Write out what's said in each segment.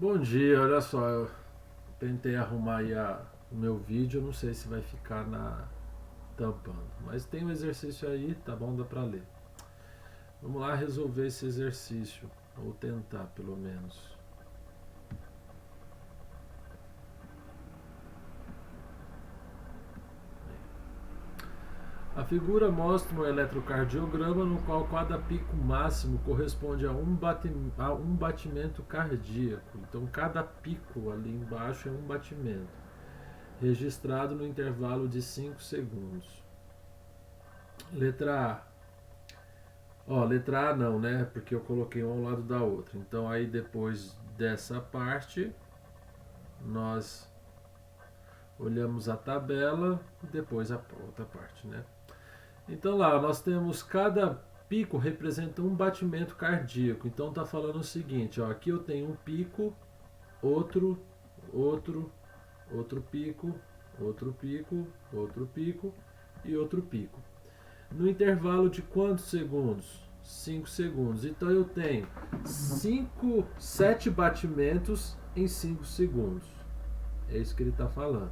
Bom dia, olha só, eu tentei arrumar aí o meu vídeo, não sei se vai ficar tampando, mas tem um exercício aí, tá bom, dá pra ler. Vamos lá resolver esse exercício, ou tentar pelo menos. A figura mostra um eletrocardiograma no qual cada pico máximo corresponde a um batimento cardíaco. Então, cada pico ali embaixo é um batimento, registrado no intervalo de 5 segundos. Letra A. Ó, letra A não, né? Porque eu coloquei um ao lado da outra. Então aí depois dessa parte, nós olhamos a tabela e depois a outra parte, né? Então lá, nós temos cada pico representa um batimento cardíaco. Então tá falando o seguinte, ó, aqui eu tenho um pico, outro, outro, outro pico, outro pico, outro pico e outro pico. No intervalo de quantos segundos? 5 segundos. Então eu tenho 7 batimentos em 5 segundos. É isso que ele está falando.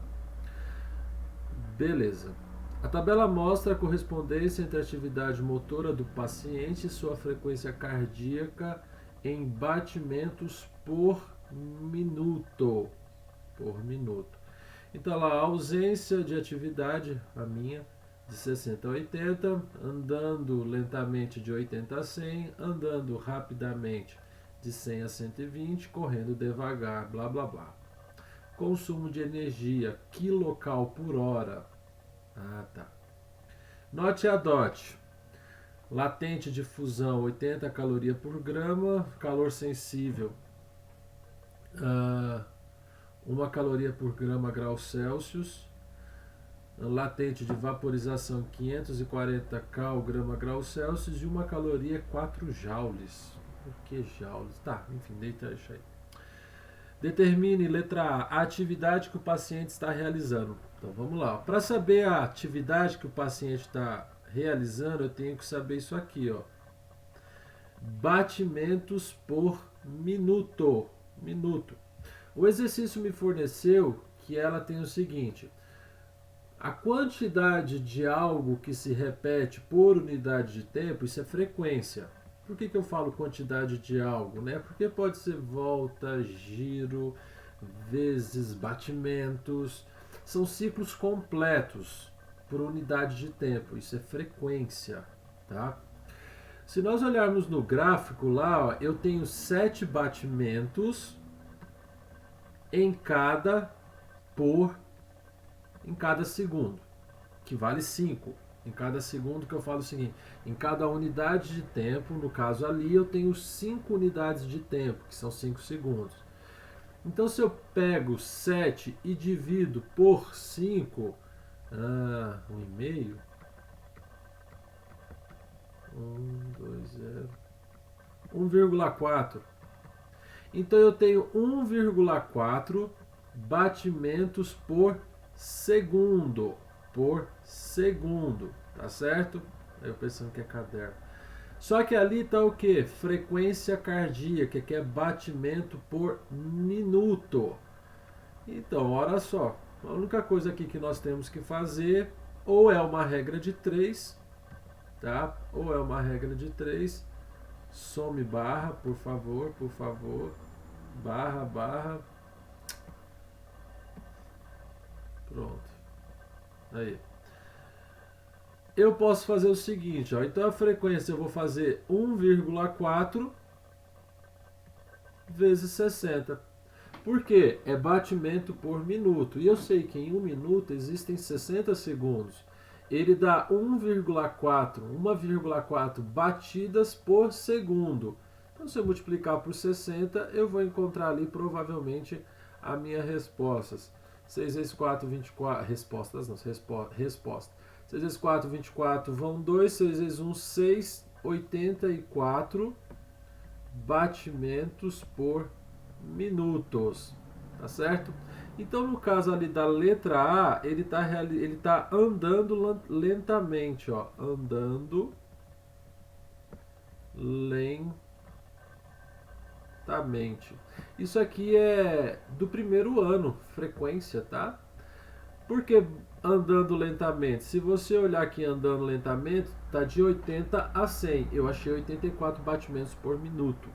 Beleza. A tabela mostra a correspondência entre a atividade motora do paciente e sua frequência cardíaca em batimentos por minuto. Por minuto. Então lá, a ausência de atividade, a minha, de 60 a 80, andando lentamente de 80 a 100, andando rapidamente de 100 a 120, correndo devagar, blá blá blá. Consumo de energia, quilocal por hora. Ah, tá. Note a DOT. Latente de fusão 80 calorias por grama, calor sensível 1 caloria por grama grau Celsius, latente de vaporização 540 cal grama grau Celsius e 1 caloria 4 joules. O que joules? Tá, enfim, deixa aí. Determine, letra A atividade que o paciente está realizando. Então vamos lá. Para saber a atividade que o paciente está realizando, eu tenho que saber isso aqui, ó. Batimentos por minuto. Minuto. O exercício me forneceu que ela tem o seguinte: a quantidade de algo que se repete por unidade de tempo, isso é frequência. Por que eu falo quantidade de algo? Né? Porque pode ser volta, giro, vezes batimentos. São ciclos completos por unidade de tempo. Isso é frequência. Tá? Se nós olharmos no gráfico lá, ó, eu tenho 7 batimentos em cada por em cada segundo, que vale 5. Em cada segundo, que eu falo o seguinte: em cada unidade de tempo, no caso ali, eu tenho 5 unidades de tempo, que são 5 segundos. Então, se eu pego 7 e divido por 5, 1,5, 1,4. Então, eu tenho 1,4 batimentos por segundo. Por segundo, tá certo? Eu pensando que é caderno. Só que ali está o que? Frequência cardíaca, que é batimento por minuto. Então, olha só. A única coisa aqui que nós temos que fazer ou é uma regra de 3, tá? Ou é uma regra de 3. Some barra, por favor, por favor. Barra, barra. Pronto. Aí. Eu posso fazer o seguinte, ó. Então a frequência eu vou fazer 1,4 vezes 60. Por quê? É batimento por minuto. E eu sei que em 1 minuto existem 60 segundos. Ele dá 1,4 batidas por segundo. Então, se eu multiplicar por 60, eu vou encontrar ali provavelmente a minha respostas. 6 vezes 4, 24. Respostas, não, resposta. 6 vezes 4, 24 vão 2. 6 vezes 1, 6. 84 batimentos por minutos. Tá certo? Então, no caso ali da letra A, ele tá andando lentamente, ó. Andando lentamente. Isso aqui é do primeiro ano, frequência, tá? Por que andando lentamente? Se você olhar aqui andando lentamente, tá de 80 a 100. Eu achei 84 batimentos por minuto.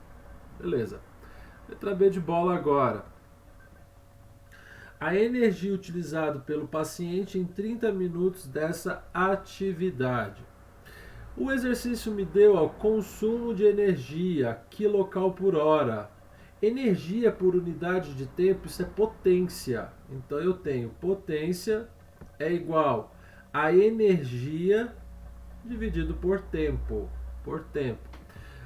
Beleza. Letra B de bola agora. A energia utilizada pelo paciente em 30 minutos dessa atividade. O exercício me deu o consumo de energia, quilocal por hora. Energia por unidade de tempo, isso é potência. Então eu tenho potência é igual a energia dividido por tempo. Por tempo.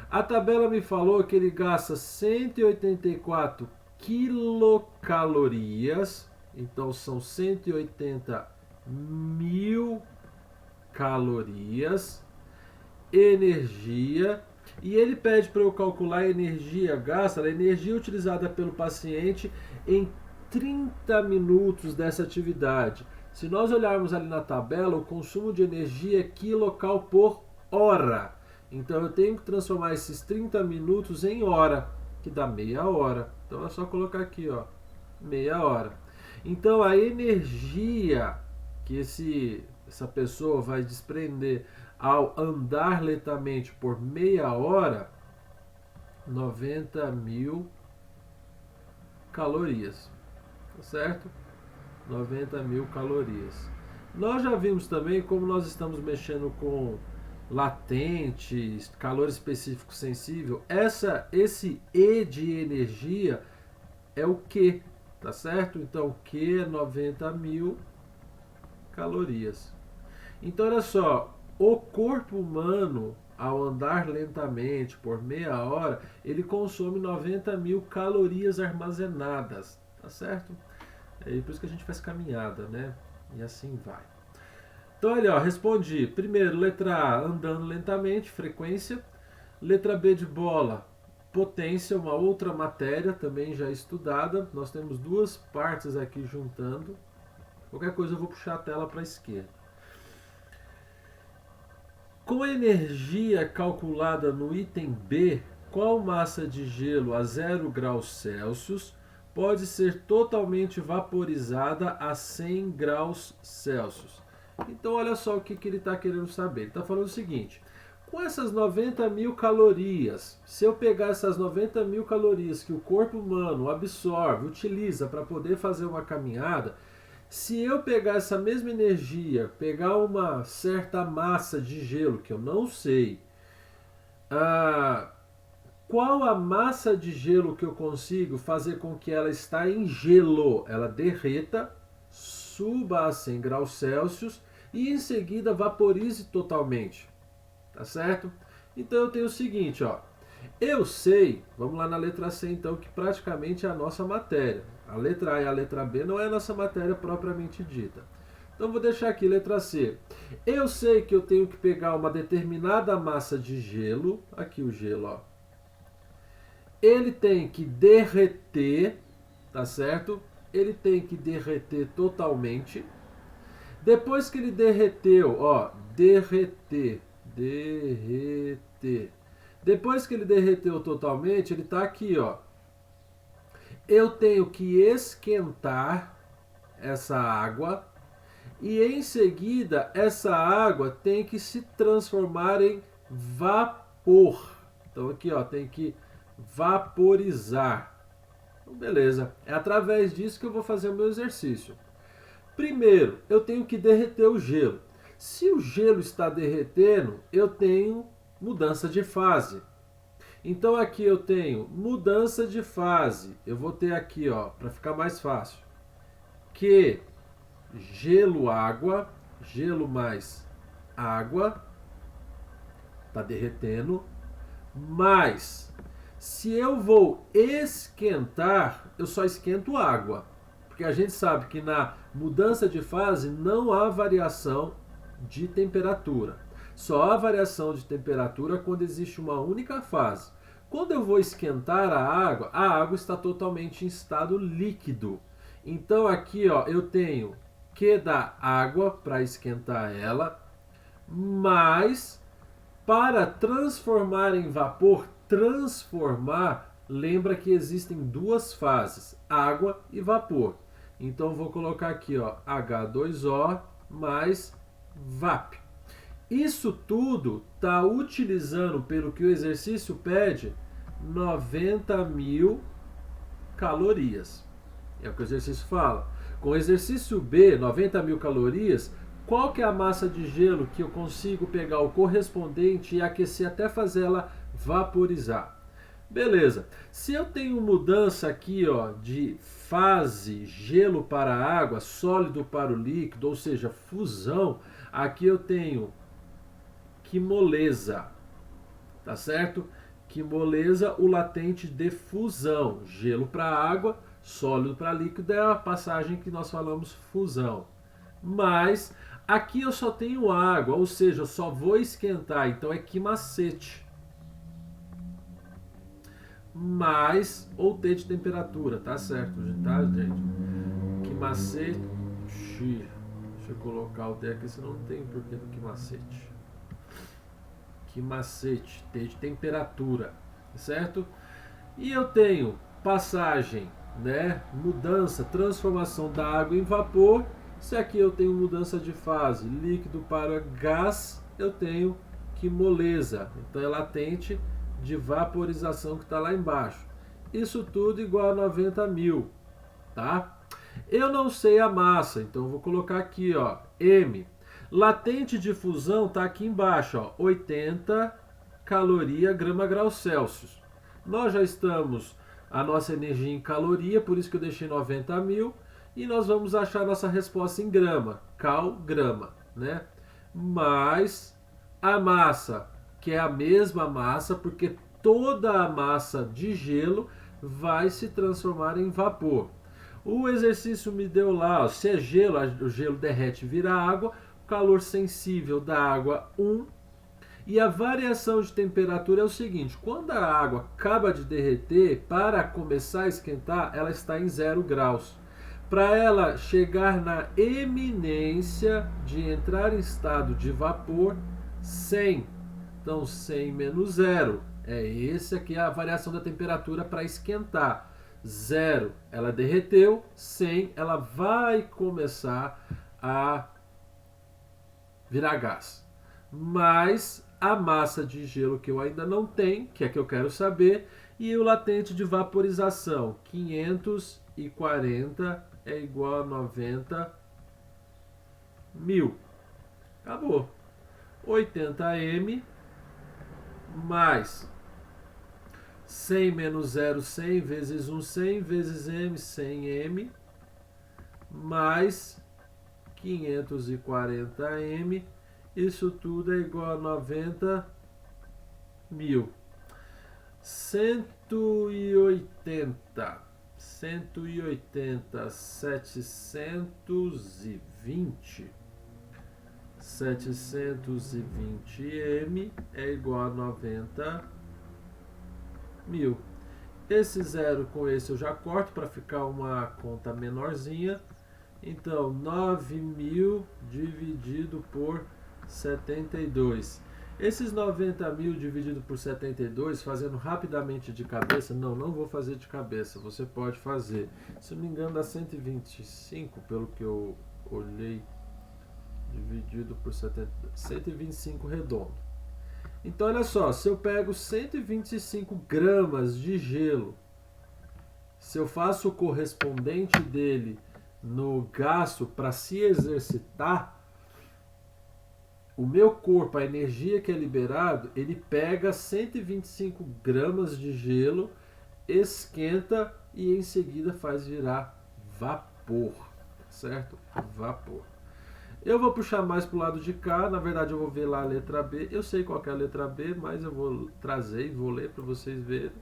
A tabela me falou que ele gasta 184 quilocalorias. Então são 180 mil calorias. Energia. E ele pede para eu calcular a energia gasta, a energia utilizada pelo paciente em 30 minutos dessa atividade. Se nós olharmos ali na tabela, o consumo de energia é quilocal por hora. Então eu tenho que transformar esses 30 minutos em hora, que dá meia hora. Então é só colocar aqui, ó, meia hora. Então a energia que essa pessoa vai desprender ao andar lentamente por meia hora, 90 mil calorias, tá certo? 90 mil calorias. Nós já vimos também como nós estamos mexendo com latente, calor específico sensível. Esse E de energia é o Q, tá certo? Então o Q é 90 mil calorias. Então olha só, o corpo humano, ao andar lentamente por meia hora, ele consome 90 mil calorias armazenadas, tá certo? É por isso que a gente faz caminhada, né? E assim vai. Então, olha, ó, respondi. Primeiro, letra A, andando lentamente, frequência. Letra B de bola, potência, uma outra matéria também já estudada. Nós temos duas partes aqui juntando. Qualquer coisa eu vou puxar a tela para a esquerda. Com a energia calculada no item B, qual massa de gelo a 0 graus Celsius pode ser totalmente vaporizada a 100 graus Celsius? Então olha só o que ele está querendo saber. Ele está falando o seguinte: com essas 90 mil calorias, se eu pegar essas 90 mil calorias que o corpo humano absorve, utiliza para poder fazer uma caminhada, se eu pegar essa mesma energia, pegar uma certa massa de gelo, que eu não sei, qual a massa de gelo que eu consigo fazer com que ela está em gelo, ela derreta, suba a 100 graus Celsius e em seguida vaporize totalmente, tá certo? Então eu tenho o seguinte, ó, eu sei, vamos lá na letra C então, que praticamente é a nossa matéria. A letra A e a letra B não é a nossa matéria propriamente dita. Então vou deixar aqui letra C. Eu sei que eu tenho que pegar uma determinada massa de gelo, aqui o gelo, ó. Ele tem que derreter, tá certo? Ele tem que derreter totalmente. Depois que ele derreteu, ó, derreter. Depois que ele derreteu totalmente, ele está aqui, ó. Eu tenho que esquentar essa água e em seguida essa água tem que se transformar em vapor. Então aqui, ó, tem que vaporizar. Então, beleza. É através disso que eu vou fazer o meu exercício. Primeiro, eu tenho que derreter o gelo. Se o gelo está derretendo, eu tenho mudança de fase. Então aqui eu tenho mudança de fase. Eu vou ter aqui, ó, para ficar mais fácil, que gelo, água, gelo mais água, tá derretendo, mas se eu vou esquentar, eu só esquento água, porque a gente sabe que na mudança de fase não há variação de temperatura. Só há variação de temperatura quando existe uma única fase. Quando eu vou esquentar a água está totalmente em estado líquido. Então aqui, ó, eu tenho que dar água para esquentar ela, mas para transformar em vapor, transformar, lembra que existem duas fases, água e vapor. Então vou colocar aqui, ó, H2O mais VAP. Isso tudo está utilizando, pelo que o exercício pede, 90.000 calorias. É o que o exercício fala. Com o exercício B, 90.000 calorias, qual que é a massa de gelo que eu consigo pegar o correspondente e aquecer até fazer ela vaporizar? Beleza. Se eu tenho mudança aqui, ó, de fase, gelo para água, sólido para o líquido, ou seja, fusão, aqui eu tenho que moleza, tá certo? Que moleza o latente de fusão, gelo para água, sólido para líquido é a passagem que nós falamos fusão. Mas aqui eu só tenho água, ou seja, eu só vou esquentar, então é quimacete. Mais ou T de temperatura, tá certo, tá, gente? Quimacete. Deixa eu colocar o T aqui, senão não tem porquê do quimacete. Quimacete, T de temperatura, certo? E eu tenho passagem, né? Mudança, transformação da água em vapor. Se aqui eu tenho mudança de fase, líquido para gás, eu tenho que moleza. Então é latente de vaporização que está lá embaixo. Isso tudo igual a 90.000, tá? Eu não sei a massa, então eu vou colocar aqui, ó, M. Latente de fusão está aqui embaixo, ó, 80 caloria grama grau Celsius. Nós já estamos a nossa energia em caloria, por isso que eu deixei 90.000. E nós vamos achar nossa resposta em grama, cal grama, né? Mais a massa, que é a mesma massa, porque toda a massa de gelo vai se transformar em vapor. O exercício me deu lá, ó, se é gelo, o gelo derrete e vira água, o calor sensível da água 1. E a variação de temperatura é o seguinte, quando a água acaba de derreter, para começar a esquentar, ela está em 0 graus. Para ela chegar na eminência de entrar em estado de vapor, 100. Então 100 menos 0. É esse aqui a variação da temperatura para esquentar. 0, ela derreteu. 100, ela vai começar a virar gás. Mas a massa de gelo que eu ainda não tenho, que é que eu quero saber, e o latente de vaporização, 540 é igual a 90.000. Acabou. 80m mais 100 menos 0, 100 vezes 1, 100 vezes m, 100m mais 540m. Isso tudo é igual a 90.000. 180, 720. 720m é igual a 90.000. Esse zero com esse eu já corto para ficar uma conta menorzinha. Então, 9.000 dividido por 72. Esses 90.000 dividido por 72, fazendo rapidamente de cabeça, não vou fazer de cabeça, você pode fazer. Se não me engano, dá 125, pelo que eu olhei, dividido por 70, 125 redondo. Então, olha só, se eu pego 125 gramas de gelo, se eu faço o correspondente dele no gasto para se exercitar, o meu corpo, a energia que é liberado, ele pega 125 gramas de gelo, esquenta e em seguida faz virar vapor, certo? Vapor. Eu vou puxar mais para o lado de cá, na verdade eu vou ver lá a letra B, eu sei qual que é a letra B, mas eu vou trazer e vou ler para vocês verem.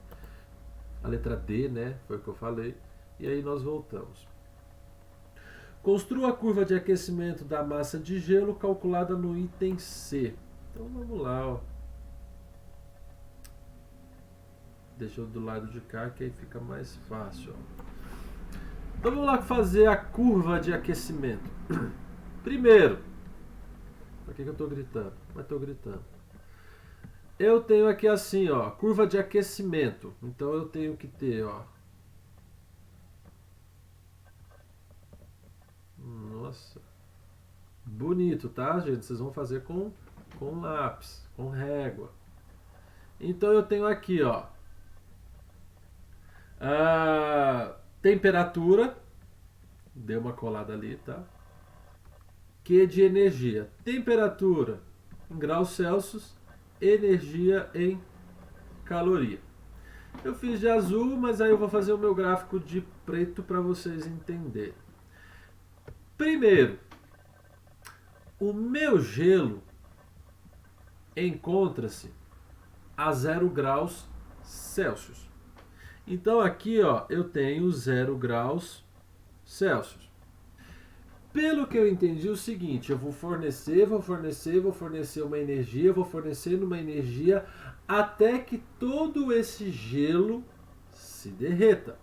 A letra D, né, foi o que eu falei, e aí nós voltamos. Construa a curva de aquecimento da massa de gelo calculada no item C. Então vamos lá, ó. Deixa eu do lado de cá que aí fica mais fácil, ó. Então vamos lá fazer a curva de aquecimento. Primeiro, por que eu estou gritando? Mas estou gritando. eu tenho aqui assim, ó, curva de aquecimento. Então eu tenho que ter, ó. Nossa, bonito, tá, gente? Vocês vão fazer com lápis, com régua. Então eu tenho aqui, ó, a temperatura, deu uma colada ali, tá? Q de energia. Temperatura em graus Celsius, energia em caloria. Eu fiz de azul, mas aí eu vou fazer o meu gráfico de preto para vocês entenderem. Primeiro, o meu gelo encontra-se a 0 graus Celsius. Então aqui, ó, eu tenho 0 graus Celsius. Pelo que eu entendi, o seguinte, eu vou fornecer uma energia, vou fornecendo uma energia até que todo esse gelo se derreta.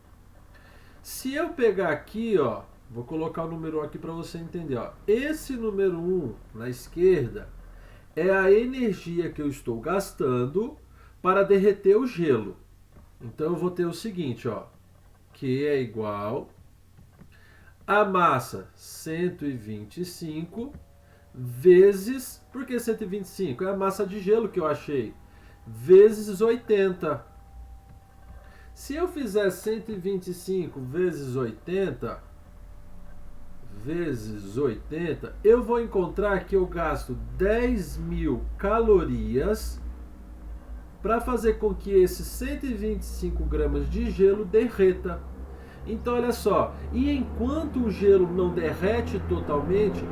Se eu pegar aqui, ó, vou colocar o número 1 aqui para você entender, ó. Esse número 1 na esquerda é a energia que eu estou gastando para derreter o gelo. Então eu vou ter o seguinte, ó, que é igual a massa 125 vezes, por que 125? É a massa de gelo que eu achei, vezes 80. Se eu fizer 125 vezes 80, eu vou encontrar que eu gasto 10.000 calorias para fazer com que esses 125 gramas de gelo derreta. Então olha só, e enquanto o gelo não derrete totalmente,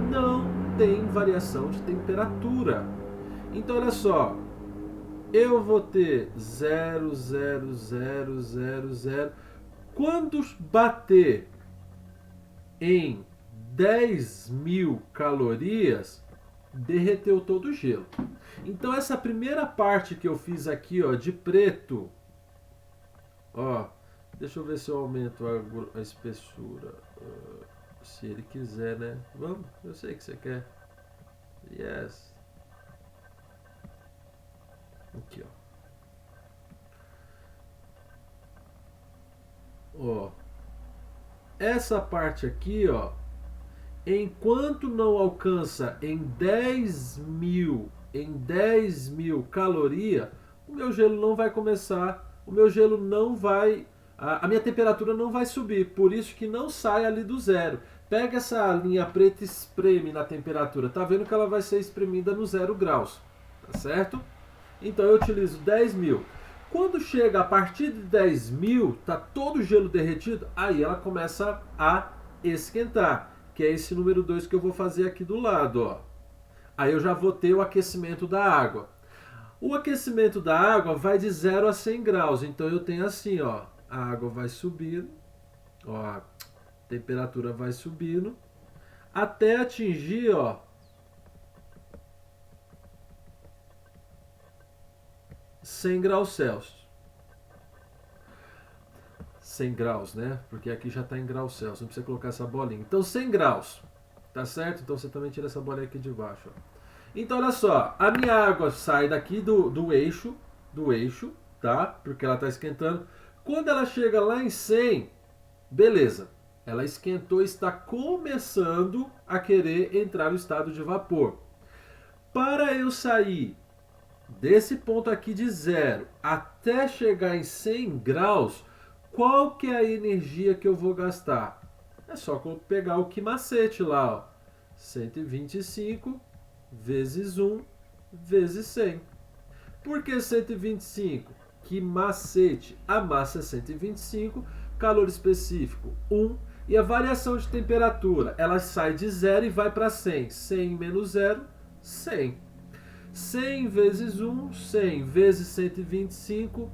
não tem variação de temperatura. Então olha só, eu vou ter 0,0000. Quando bater em 10.000 calorias, derreteu todo o gelo. Então essa primeira parte que eu fiz aqui, ó, de preto, ó, deixa eu ver se eu aumento a espessura. Se ele quiser, né? Vamos, eu sei que você quer. Yes. Aqui, ó. Ó. Essa parte aqui, ó. Enquanto não alcança em 10.000 calorias, o meu gelo não vai começar, o meu gelo não vai, a minha temperatura não vai subir, por isso que não sai ali do zero. Pega essa linha preta e espreme na temperatura, tá vendo que ela vai ser espremida no 0 graus, tá certo? Então eu utilizo 10.000. Quando chega a partir de 10.000, tá todo o gelo derretido, aí ela começa a esquentar, que é esse número 2 que eu vou fazer aqui do lado, ó. Aí eu já vou ter o aquecimento da água. O aquecimento da água vai de 0 a 100 graus, então eu tenho assim, ó, a água vai subindo, ó, a temperatura vai subindo, até atingir, ó, 100 graus Celsius. 100 graus, né? Porque aqui já está em graus Celsius, não precisa colocar essa bolinha. Então 100 graus, tá certo? Então você também tira essa bolinha aqui de baixo, ó. Então olha só, a minha água sai daqui do eixo, tá? Porque ela está esquentando. Quando ela chega lá em 100, beleza. Ela esquentou e está começando a querer entrar no estado de vapor. Para eu sair desse ponto aqui de 0 até chegar em 100 graus, qual que é a energia que eu vou gastar? É só pegar o que macete lá, ó. 125 vezes 1 vezes 100. Por que 125? Que macete? A massa é 125, calor específico 1, e a variação de temperatura, ela sai de 0 e vai para 100. 100 menos 0, 100. 100 vezes 1, 100 vezes 125,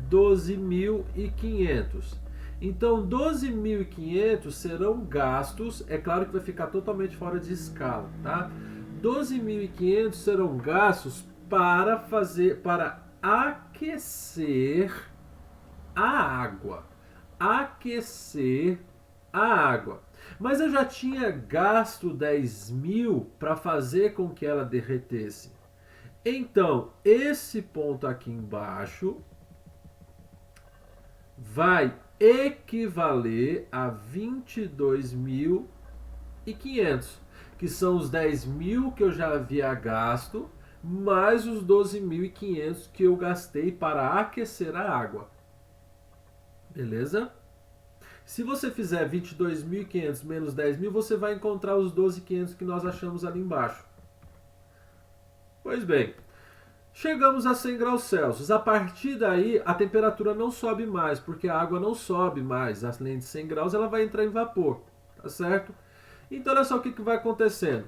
12.500. Então 12.500 serão gastos, é claro que vai ficar totalmente fora de escala, tá? 12.500 serão gastos para aquecer a água. Aquecer a água. Mas eu já tinha gasto 10.000 para fazer com que ela derretesse. Então, esse ponto aqui embaixo vai equivaler a 22.500, que são os 10.000 que eu já havia gasto, mais os 12.500 que eu gastei para aquecer a água. Beleza? Se você fizer 22.500 menos 10.000, você vai encontrar os 12.500 que nós achamos ali embaixo. Pois bem, chegamos a 100 graus Celsius. A partir daí, a temperatura não sobe mais, porque a água não sobe mais. Além de 100 graus, ela vai entrar em vapor, tá certo? Então, olha só o que vai acontecendo.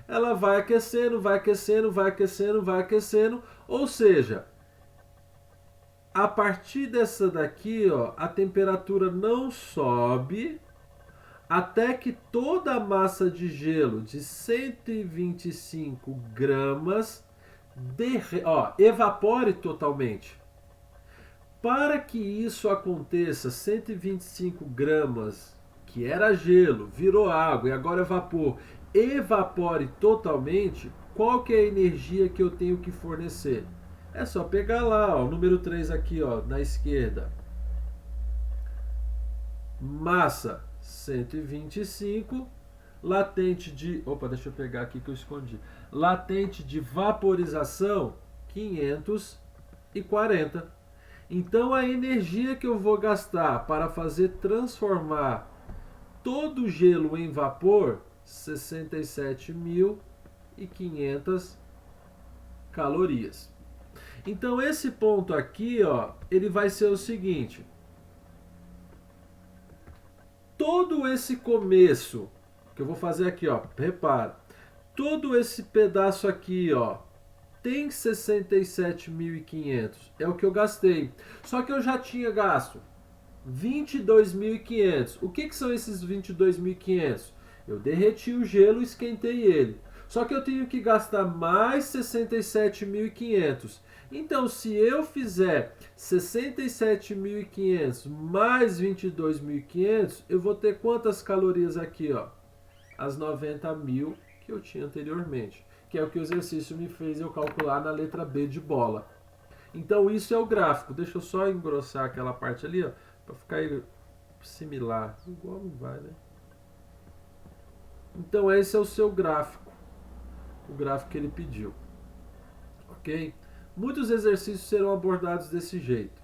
Ela vai aquecendo, vai aquecendo, vai aquecendo, vai aquecendo. Ou seja, a partir dessa daqui, ó, a temperatura não sobe até que toda a massa de gelo de 125 gramas evapore totalmente. Para que isso aconteça, 125 gramas, que era gelo, virou água e agora é vapor, evapore totalmente, qual que é a energia que eu tenho que fornecer? É só pegar lá, ó, o número 3 aqui, ó, na esquerda. Massa 125, latente de... Opa, deixa eu pegar aqui que eu escondi. Latente de vaporização 540. Então a energia que eu vou gastar para fazer transformar todo o gelo em vapor, 67.500 calorias. Então esse ponto aqui, ó, ele vai ser o seguinte: todo esse começo que eu vou fazer aqui, ó, repara, todo esse pedaço aqui, ó, tem 67.500, é o que eu gastei. Só que eu já tinha gasto 22.500. O que são esses 22.500? Eu derreti o gelo e esquentei ele. Só que eu tenho que gastar mais 67.500. Então, se eu fizer 67.500 mais 22.500, eu vou ter quantas calorias aqui, ó? As 90.000 que eu tinha anteriormente, que é o que o exercício me fez eu calcular na letra B de bola. Então, isso é o gráfico. Deixa eu só engrossar aquela parte ali, ó, para ficar similar. Igual não vai, né? Então, esse é o seu gráfico. O gráfico que ele pediu. Ok? Muitos exercícios serão abordados desse jeito.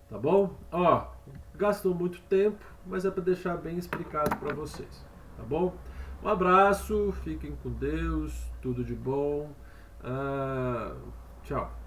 Tá bom? Ó, gastou muito tempo, mas é para deixar bem explicado para vocês. Tá bom? Um abraço, fiquem com Deus, tudo de bom. Tchau.